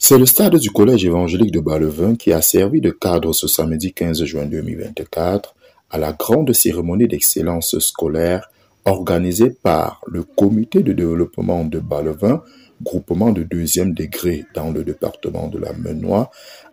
C'est le stade du collège évangélique de Ballevin qui a servi de cadre ce samedi 15 juin 2024 à la grande cérémonie d'excellence scolaire organisée par le comité de développement de Ballevin, groupement de deuxième degré dans le département de la Menoie.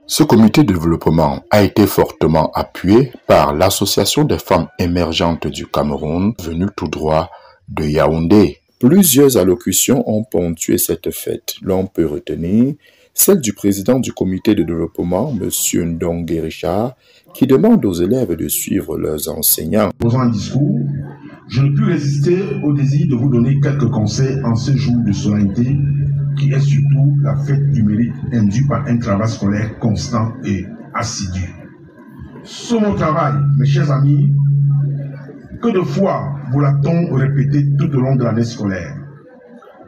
Ce comité de développement a été fortement appuyé par l'Association des femmes émergentes du Cameroun, venue tout droit de Yaoundé. Plusieurs allocutions ont ponctué cette fête. L'on peut retenir celle du président du comité de développement, M. Ndongue Richard, qui demande aux élèves de suivre leurs enseignants. Posant un discours, je ne puis résister au désir de vous donner quelques conseils en ce jour de solennité qui est surtout la fête du mérite induit par un travail scolaire constant et assidu. Sur mon travail, mes chers amis, que de fois vous l'a-t-on répété tout au long de l'année scolaire?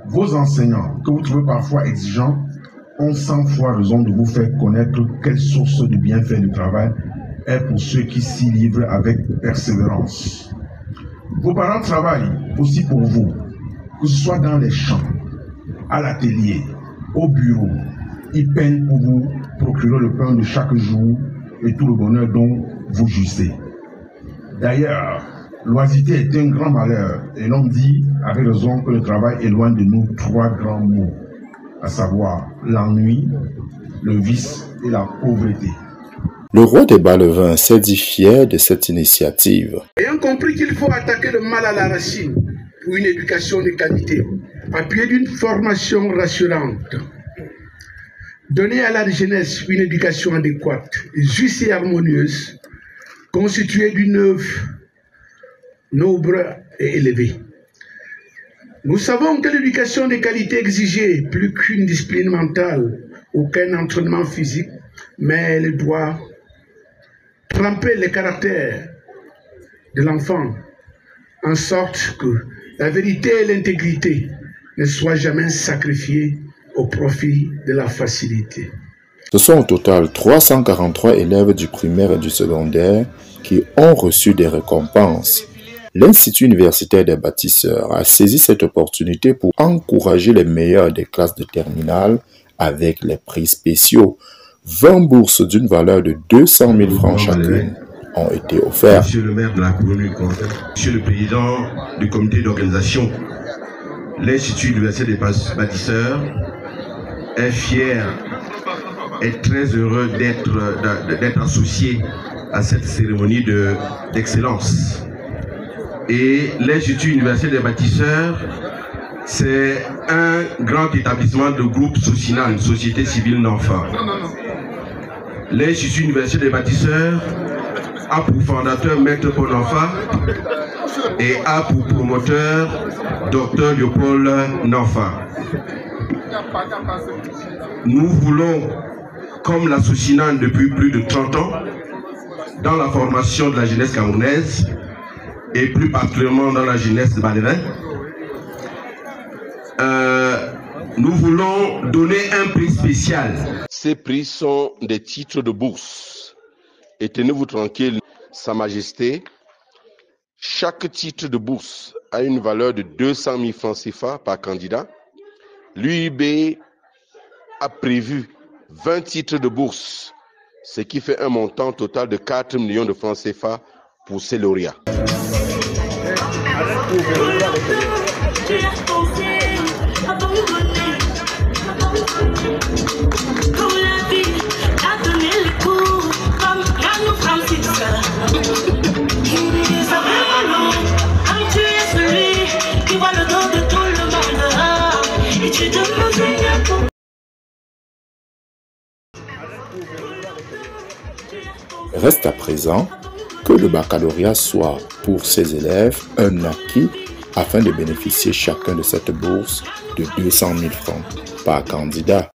Vos enseignants, que vous trouvez parfois exigeants, ont 100 fois raison de vous faire connaître quelle source de bienfait du travail est pour ceux qui s'y livrent avec persévérance. Vos parents travaillent aussi pour vous, que ce soit dans les champs, à l'atelier, au bureau. Ils peinent pour vous procurer le pain de chaque jour et tout le bonheur dont vous jouissez. D'ailleurs, l'oisiveté est un grand malheur et l'on dit avec raison que le travail éloigne de nous 3 grands mots, à savoir l'ennui, le vice et la pauvreté. Le roi des Ballevins s'est dit fier de cette initiative. Ayant compris qu'il faut attaquer le mal à la racine pour une éducation de qualité, appuyée d'une formation rassurante, donner à la jeunesse une éducation adéquate, juste et harmonieuse, constituée d'une œuvre noble et élevée. Nous savons que l'éducation de qualité exigeait plus qu'une discipline mentale ou qu'un entraînement physique, mais elle doit tremper le caractère de l'enfant en sorte que la vérité et l'intégrité ne soient jamais sacrifiées au profit de la facilité. Ce sont au total 343 élèves du primaire et du secondaire qui ont reçu des récompenses. L'Institut universitaire des bâtisseurs a saisi cette opportunité pour encourager les meilleurs des classes de terminale avec les prix spéciaux. 20 bourses d'une valeur de 200 000 francs chacune ont été offertes. Monsieur le maire de la commune, Monsieur le président du comité d'organisation, l'Institut universitaire des bâtisseurs est fier et très heureux d'être associé à cette cérémonie d'excellence. Et l'Institut universitaire des bâtisseurs, c'est un grand établissement de groupe Socina, une société civile NANFA. L'Institut universitaire des bâtisseurs a pour fondateur Maître Paul Nanfa et a pour promoteur Dr Léopold Nanfa. Nous voulons, comme la Socina depuis plus de 30 ans, dans la formation de la jeunesse camerounaise, et plus particulièrement dans la jeunesse de Ballevin, nous voulons donner un prix spécial. Ces prix sont des titres de bourse. Et tenez-vous tranquille, Sa Majesté, chaque titre de bourse a une valeur de 200 000 francs CFA par candidat. L'UIB a prévu 20 titres de bourse, ce qui fait un montant total de 4 millions de francs CFA pour ces lauréats. Reste à présent que le baccalauréat soit pour ces élèves un acquis afin de bénéficier chacun de cette bourse de 200 000 francs par candidat.